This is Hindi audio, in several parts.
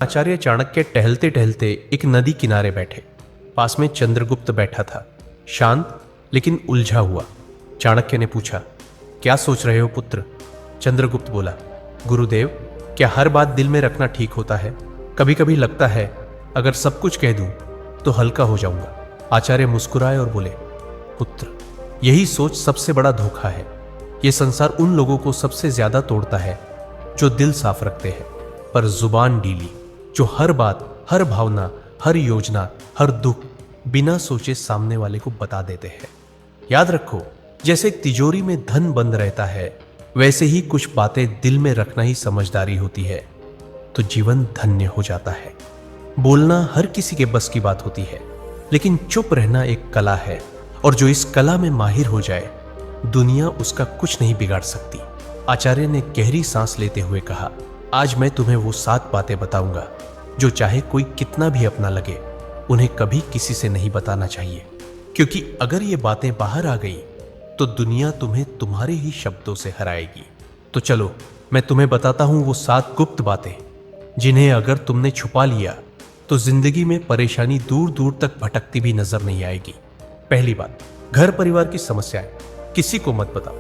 आचार्य चाणक्य टहलते टहलते एक नदी किनारे बैठे। पास में चंद्रगुप्त बैठा था, शांत लेकिन उलझा हुआ। चाणक्य ने पूछा, क्या सोच रहे हो पुत्र? चंद्रगुप्त बोला, गुरुदेव, क्या हर बात दिल में रखना ठीक होता है? कभी कभी लगता है अगर सब कुछ कह दूं तो हल्का हो जाऊंगा। आचार्य मुस्कुराए और बोले, पुत्र, यही सोच सबसे बड़ा धोखा है। यह संसार उन लोगों को सबसे ज्यादा तोड़ता है जो दिल साफ रखते हैं पर जुबान ढीली, जो हर बात, हर भावना, हर योजना, हर दुख बिना सोचे सामने वाले को बता देते हैं। याद रखो, जैसे एक तिजोरी में धन बंद रहता है, वैसे ही कुछ बातें दिल में रखना ही समझदारी होती है, तो जीवन धन्य हो जाता है। बोलना हर किसी के बस की बात होती है, लेकिन चुप रहना एक कला है, और जो इस कला में माहिर हो जाए, दुनिया उसका कुछ नहीं बिगाड़ सकती। आचार्य ने गहरी सांस लेते हुए कहा, आज मैं तुम्हें वो 7 बातें बताऊंगा जो चाहे कोई कितना भी अपना लगे, उन्हें कभी किसी से नहीं बताना चाहिए, क्योंकि अगर ये बातें बाहर आ गई तो दुनिया तुम्हें तुम्हारे ही शब्दों से हराएगी। तो चलो, मैं तुम्हें बताता हूं वो 7 गुप्त बातें, जिन्हें अगर तुमने छुपा लिया तो जिंदगी में परेशानी दूर दूर तक भटकती भी नजर नहीं आएगी। पहली बात, घर परिवार की समस्याएं किसी को मत बताओ।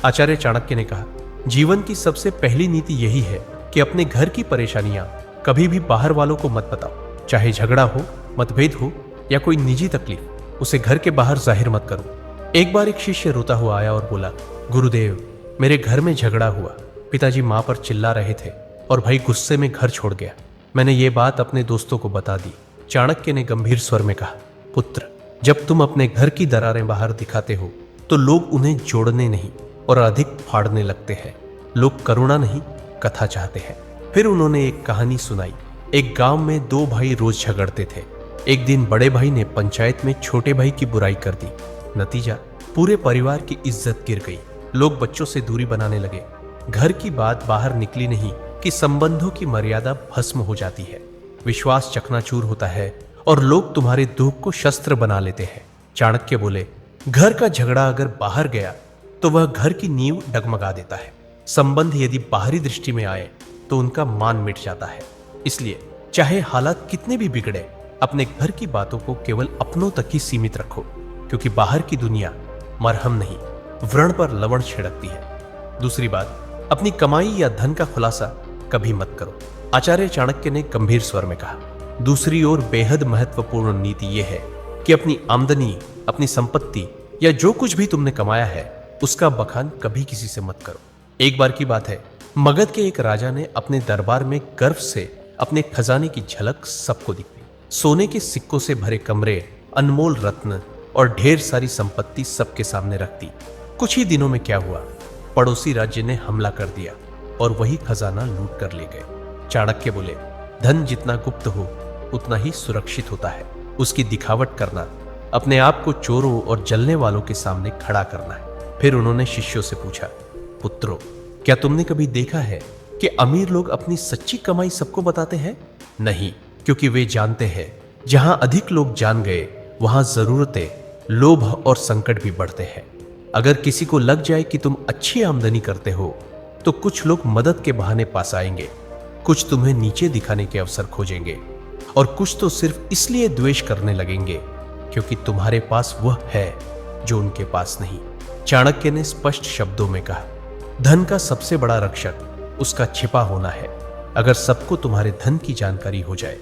आचार्य चाणक्य ने कहा, जीवन की सबसे पहली नीति यही है कि अपने घर की परेशानियां कभी भी बाहर वालों को मत बताओ। चाहे झगड़ा हो, मतभेद हो या कोई निजी तकलीफ, उसे घर के बाहर जाहिर मत करो। एक बार एक शिष्य रोता हुआ आया और बोला, गुरुदेव, मेरे घर में झगड़ा हुआ। पिताजी मां पर चिल्ला रहे थे और भाई गुस्से में घर छोड़ गया। मैंने ये बात अपने दोस्तों को बता दी। चाणक्य ने गंभीर स्वर में कहा, पुत्र, जब तुम अपने घर की दरारें बाहर दिखाते हो तो लोग उन्हें जोड़ने नहीं और अधिक फाड़ने लगते हैं। लोग करुणा नहीं, कथा चाहते हैं। फिर उन्होंने एक कहानी सुनाई। एक गांव में 2 भाई रोज झगड़ते थे। एक दिन बड़े भाई ने पंचायत में छोटे भाई की बुराई कर दी। नतीजा, पूरे परिवार की इज्जत गिर गई। लोग बच्चों से दूरी बनाने लगे। घर की बात बाहर निकली नहीं कि संबंधों की मर्यादा भस्म हो जाती है, विश्वास चकनाचूर होता है और लोग तुम्हारे दुख को शस्त्र बना लेते हैं। चाणक्य बोले, घर का झगड़ा अगर बाहर गया तो वह घर की नींव डगमगा देता है। संबंध यदि बाहरी दृष्टि में आए तो उनका मान मिट जाता है। इसलिए चाहे हालात कितने भी बिगड़े, अपने घर की बातों को केवल अपनों तक ही सीमित रखो, क्योंकि बाहर की दुनिया मरहम नहीं, व्रण पर लवण छिड़कती है। दूसरी बात, अपनी कमाई या धन का खुलासा कभी मत करो। आचार्य चाणक्य ने गंभीर स्वर में कहा, दूसरी ओर बेहद महत्वपूर्ण नीति यह है कि अपनी आमदनी, अपनी संपत्ति या जो कुछ भी तुमने कमाया है, उसका बखान कभी किसी से मत करो। एक बार की बात है, मगध के एक राजा ने अपने दरबार में गर्व से अपने खजाने की झलक सबको दिखाई। सोने के सिक्कों से भरे कमरे, अनमोल रत्न और ढेर सारी संपत्ति सबके सामने रख दी। कुछ ही दिनों में क्या हुआ, पड़ोसी राज्य ने हमला कर दिया और वही खजाना लूट कर ले गए। चाणक्य बोले, धन जितना गुप्त हो उतना ही सुरक्षित होता है। उसकी दिखावट करना, अपने आप को चोरों और जलने वालों के सामने खड़ा करना है। फिर उन्होंने शिष्यों से पूछा, पुत्रों, क्या तुमने कभी देखा है कि अमीर लोग अपनी सच्ची कमाई सबको बताते हैं? नहीं, क्योंकि वे जानते हैं जहां अधिक लोग जान गए वहां जरूरतें, लोभ और संकट भी बढ़ते हैं। अगर किसी को लग जाए कि तुम अच्छी आमदनी करते हो तो कुछ लोग मदद के बहाने पास आएंगे, कुछ तुम्हें नीचे दिखाने के अवसर खोजेंगे और कुछ तो सिर्फ इसलिए द्वेष करने लगेंगे क्योंकि तुम्हारे पास वह है जो उनके पास नहीं। चाणक्य ने स्पष्ट शब्दों में कहा, धन का सबसे बड़ा रक्षक उसका छिपा होना है। अगर सबको तुम्हारे धन की जानकारी हो जाए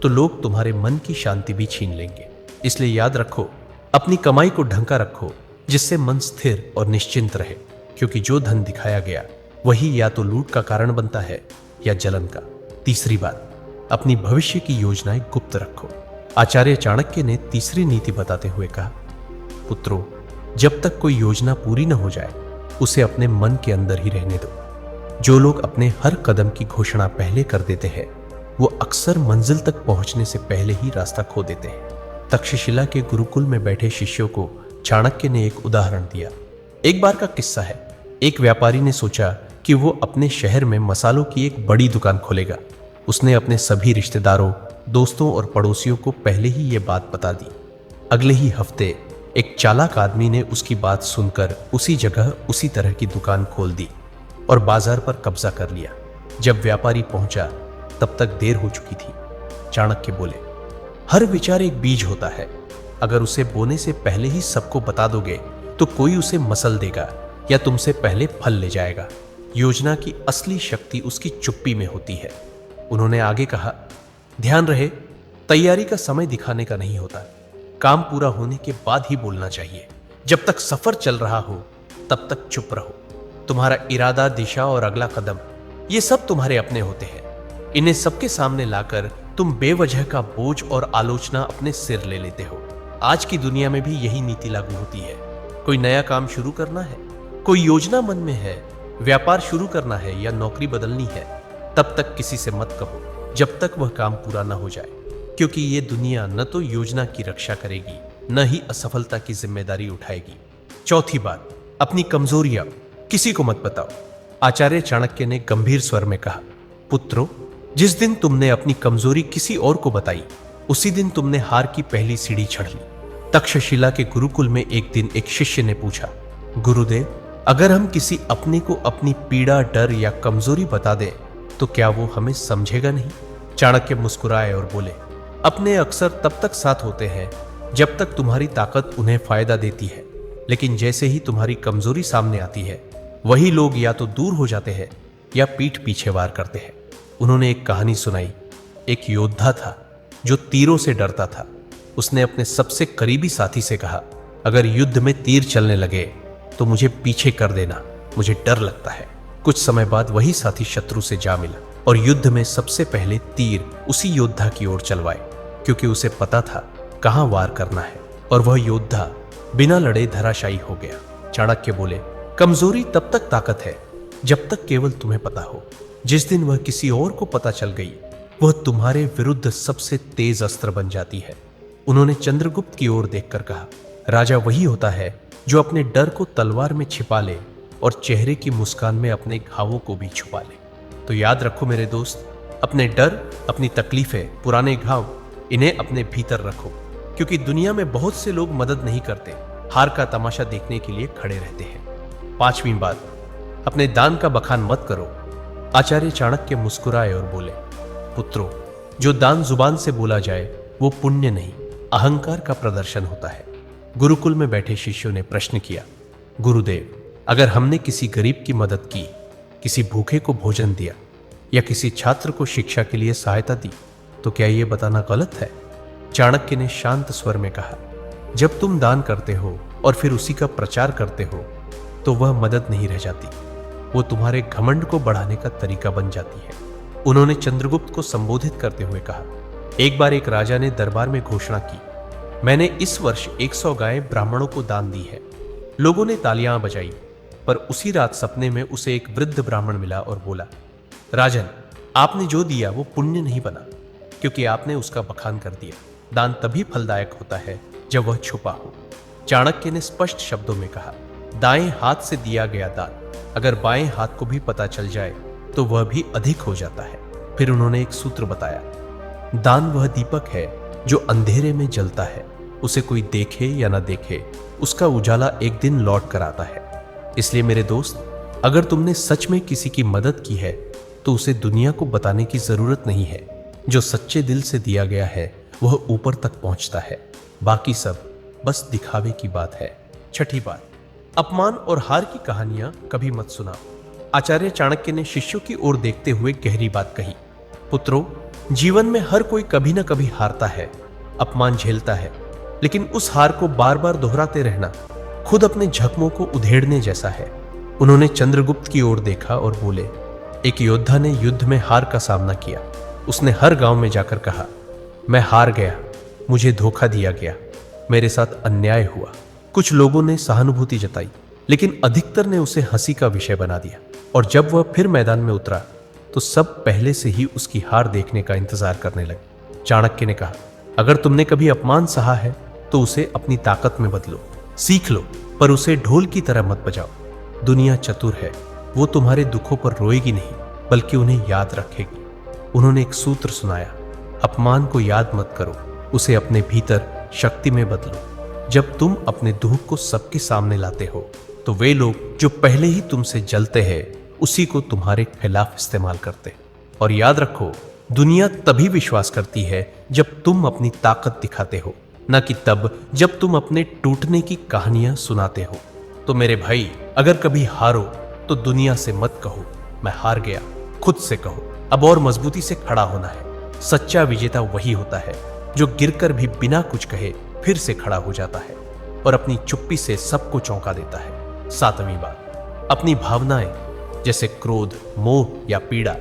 तो लोग तुम्हारे मन की शांति भी छीन लेंगे। इसलिए याद रखो, अपनी कमाई को ढंका रखो, जिससे मन स्थिर और निश्चिंत रहे, क्योंकि जो धन दिखाया गया वही या तो लूट का कारण बनता है या जलन का। तीसरी बात, अपनी भविष्य की योजनाएं गुप्त रखो। आचार्य चाणक्य ने तीसरी नीति बताते हुए कहा, पुत्रों, जब तक कोई योजना पूरी न हो जाए उसे अपने मन के अंदर ही रहने दो। जो लोग अपने हर कदम की घोषणा पहले कर देते हैं वो अक्सर मंजिल तक पहुंचने से पहले ही रास्ता खो देते हैं। तक्षशिला के गुरुकुल में बैठे शिष्यों को चाणक्य ने एक उदाहरण दिया। एक बार का किस्सा है। एक व्यापारी ने सोचा कि वो अपने शहर में मसालों की एक बड़ी दुकान खोलेगा। उसने अपने सभी रिश्तेदारों, दोस्तों और पड़ोसियों को पहले ही ये बात बता दी। अगले ही हफ्ते एक चालाक आदमी ने उसकी बात सुनकर उसी जगह उसी तरह की दुकान खोल दी और बाजार पर कब्जा कर लिया। जब व्यापारी पहुंचा तब तक देर हो चुकी थी। चाणक्य बोले, हर विचार एक बीज होता है। अगर उसे बोने से पहले ही सबको बता दोगे तो कोई उसे मसल देगा या तुमसे पहले फल ले जाएगा। योजना की असली शक्ति उसकी चुप्पी में होती है। उन्होंने आगे कहा, ध्यान रहे, तैयारी का समय दिखाने का नहीं होता। काम पूरा होने के बाद ही बोलना चाहिए। जब तक सफर चल रहा हो तब तक चुप रहो। तुम्हारा इरादा, दिशा और अगला कदम, ये सब तुम्हारे अपने होते हैं। इन्हें सबके सामने लाकर तुम बेवजह का बोझ और आलोचना अपने सिर ले लेते हो। आज की दुनिया में भी यही नीति लागू होती है। कोई नया काम शुरू करना है, कोई योजना मन में है, व्यापार शुरू करना है या नौकरी बदलनी है, तब तक किसी से मत कहो जब तक वह काम पूरा न हो जाए, क्योंकि ये दुनिया न तो योजना की रक्षा करेगी न ही असफलता की जिम्मेदारी उठाएगी। चौथी बात, अपनी कमजोरियां किसी को मत बताओ। आचार्य चाणक्य ने गंभीर स्वर में कहा, पुत्रों, जिस दिन तुमने अपनी कमजोरी किसी और को बताई उसी दिन तुमने हार की पहली सीढ़ी चढ़ ली। तक्षशिला के गुरुकुल में एक दिन एक शिष्य ने पूछा, गुरुदेव, अगर हम किसी अपने को अपनी पीड़ा, डर या कमजोरी बता दें तो क्या वो हमें समझेगा नहीं? चाणक्य मुस्कुराए और बोले, अपने अक्सर तब तक साथ होते हैं जब तक तुम्हारी ताकत उन्हें फायदा देती है, लेकिन जैसे ही तुम्हारी कमजोरी सामने आती है वही लोग या तो दूर हो जाते हैं या पीठ पीछे वार करते हैं। उन्होंने एक कहानी सुनाई। एक योद्धा था जो तीरों से डरता था। उसने अपने सबसे करीबी साथी से कहा, अगर युद्ध में तीर चलने लगे तो मुझे पीछे कर देना, मुझे डर लगता है। कुछ समय बाद वही साथी शत्रु से जा मिला और युद्ध में सबसे पहले तीर उसी योद्धा की ओर चलवाए, क्योंकि उसे पता था कहां वार करना है, और वह योद्धा बिना लड़े धराशायी हो गया। चाणक्य बोले, कमजोरी तब तक ताकत है जब तक केवल तुम्हें पता हो। जिस दिन वह किसी और को पता चल गई वह तुम्हारे विरुद्ध सबसे तेज अस्त्र बन जाती है। उन्होंने चंद्रगुप्त की ओर देखकर कहा, राजा वही होता है जो अपने डर को तलवार में छिपा ले और चेहरे की मुस्कान में अपने घावों को भी छुपा ले। तो याद रखो मेरे दोस्त, अपने डर, अपनी तकलीफें, पुराने घाव, इन्हें अपने भीतर रखो, क्योंकि दुनिया में बहुत से लोग मदद नहीं करते, हार का तमाशा देखने के लिए खड़े रहते हैं। पांचवी बात, अपने दान का बखान मत करो। आचार्य चाणक्य मुस्कुराए और बोले, पुत्रों, जो दान जुबान से बोला जाए वो पुण्य नहीं, अहंकार का प्रदर्शन होता है। गुरुकुल में बैठे शिष्यों ने प्रश्न किया, गुरुदेव, अगर हमने किसी गरीब की मदद की, किसी भूखे को भोजन दिया या किसी छात्र को शिक्षा के लिए सहायता दी, तो क्या यह बताना गलत है? चाणक्य ने शांत स्वर में कहा, जब तुम दान करते हो और फिर उसी का प्रचार करते हो तो वह मदद नहीं रह जाती, वो तुम्हारे घमंड को बढ़ाने का तरीका बन जाती है। उन्होंने चंद्रगुप्त को संबोधित करते हुए कहा, एक बार एक राजा ने दरबार में घोषणा की, मैंने इस वर्ष 100 गायें ब्राह्मणों को दान दी है। लोगों ने तालियां बजाई, पर उसी रात सपने में उसे एक वृद्ध ब्राह्मण मिला और बोला, राजन, आपने जो दिया वो पुण्य नहीं बना, क्योंकि आपने उसका बखान कर दिया। दान तभी फलदायक होता है जब वह छुपा हो। चाणक्य ने स्पष्ट शब्दों में कहा, दाएं हाथ से दिया गया दान अगर बाएं हाथ को भी पता चल जाए तो वह भी अधिक हो जाता है। फिर उन्होंने एक सूत्र बताया, दान वह दीपक है जो अंधेरे में जलता है, उसे कोई देखे या ना देखे, उसका उजाला एक दिन लौट कर आता है। इसलिए मेरे दोस्त, अगर तुमने सच में किसी की मदद की है तो उसे दुनिया को बताने की जरूरत नहीं है। जो सच्चे दिल से दिया गया है वह ऊपर तक पहुंचता है, बाकी सब बस दिखावे की बात है। छठी बात, अपमान और हार की कहानियां कभी मत सुनाओ। आचार्य चाणक्य ने शिष्यों की ओर देखते हुए गहरी बात कही, पुत्रों, जीवन में हर कोई कभी ना कभी हारता है, अपमान झेलता है, लेकिन उस हार को बार बार दोहराते रहना खुद अपने जख्मों को उधेड़ने जैसा है। उन्होंने चंद्रगुप्त की ओर देखा और बोले, एक योद्धा ने युद्ध में हार का सामना किया। उसने हर गांव में जाकर कहा, मैं हार गया, मुझे धोखा दिया गया, मेरे साथ अन्याय हुआ। कुछ लोगों ने सहानुभूति जताई, लेकिन अधिकतर ने उसे हंसी का विषय बना दिया, और जब वह फिर मैदान में उतरा तो सब पहले से ही उसकी हार देखने का इंतजार करने लगे। चाणक्य ने कहा, अगर तुमने कभी अपमान सहा है तो उसे अपनी ताकत में बदलो, सीख लो, पर उसे ढोल की तरह मत बजाओ। दुनिया चतुर है, वो तुम्हारे दुखों पर रोएगी नहीं बल्कि उन्हें याद रखेगी। उन्होंने एक सूत्र सुनाया, अपमान को याद मत करो, उसे अपने भीतर शक्ति में बदलो। जब तुम अपने दुख को सबके सामने लाते हो तो वे लोग जो पहले ही तुमसे जलते हैं उसी को तुम्हारे खिलाफ इस्तेमाल करते हैं। और याद रखो, दुनिया तभी विश्वास करती है जब तुम अपनी ताकत दिखाते हो, न कि तब जब तुम अपने टूटने की कहानियां सुनाते हो। तो मेरे भाई, अगर कभी हारो तो दुनिया से मत कहो मैं हार गया, खुद से कहो अब और मजबूती से खड़ा होना है। सच्चा विजेता वही होता है जो गिरकर भी बिना कुछ कहे फिर से खड़ा हो जाता है और अपनी चुप्पी से सबको चौंका देता है। 7वीं बात, अपनी भावनाएं जैसे क्रोध, मोह या पीड़ा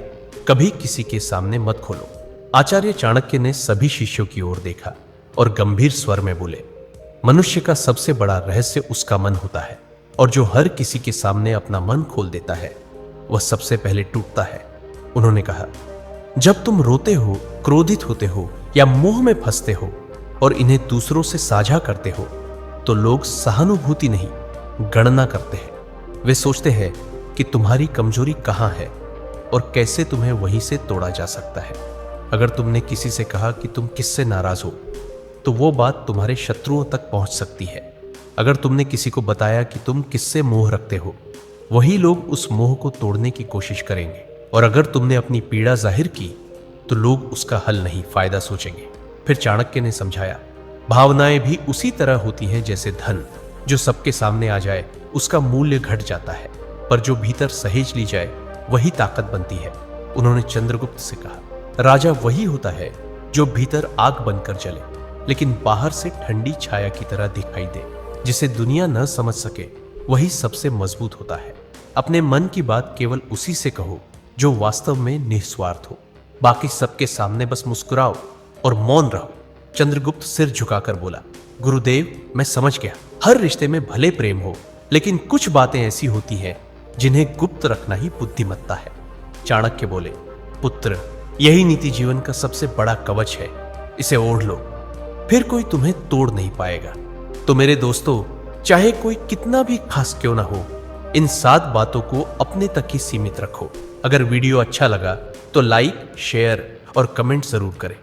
कभी किसी के सामने मत खोलो। आचार्य चाणक्य ने सभी शिष्यों की ओर देखा और गंभीर स्वर में बोले, मनुष्य का सबसे बड़ा रहस्य उसका मन होता है और जो हर किसी के सामने अपना मन खोल देता है वह सबसे पहले टूटता है। उन्होंने कहा, जब तुम रोते हो, क्रोधित होते हो या मोह में फंसते हो और इन्हें दूसरों से साझा करते हो तो लोग सहानुभूति नहीं, गणना करते हैं। वे सोचते हैं कि तुम्हारी कमजोरी कहां है और कैसे तुम्हें वहीं से तोड़ा जा सकता है। अगर तुमने किसी से कहा कि तुम किससे नाराज हो तो वो बात तुम्हारे शत्रुओं तक पहुंच सकती है। अगर तुमने किसी को बताया कि तुम किससे मोह रखते हो, वही लोग उस मोह को तोड़ने की कोशिश करेंगे। और अगर तुमने अपनी पीड़ा जाहिर की तो लोग उसका हल नहीं, फायदा सोचेंगे। फिर चाणक्य ने समझाया, भावनाएं भी उसी तरह होती हैं जैसे धन, जो सबके सामने आ जाए उसका मूल्य घट जाता है, पर जो भीतर सहेज ली जाए वही ताकत बनती है। उन्होंने चंद्रगुप्त से कहा, राजा वही होता है जो भीतर आग बनकर जले लेकिन बाहर से ठंडी छाया की तरह दिखाई दे। जिसे दुनिया न समझ सके वही सबसे मजबूत होता है। अपने मन की बात केवल उसी से कहो जो वास्तव में निस्वार्थ हो। बाकी सबके सामने बस मुस्कुराओ और मौन रहो। चंद्रगुप्त सिर झुकाकर बोला, गुरुदेव, मैं समझ गया। हर रिश्ते में भले प्रेम हो, लेकिन कुछ बातें ऐसी होती हैं जिन्हें गुप्त रखना ही बुद्धिमत्ता है। चाणक्य बोले, पुत्र, यही नीति जीवन का सबसे बड़ा कवच है। इसे ओढ़ लो, फिर कोई तुम्हें तोड़ नहीं पाएगा। तो मेरे दोस्तों, चाहे कोई कितना भी खास क्यों ना हो, इन 7 बातों को अपने तक ही सीमित रखो। अगर वीडियो अच्छा लगा तो लाइक, शेयर और कमेंट जरूर करें।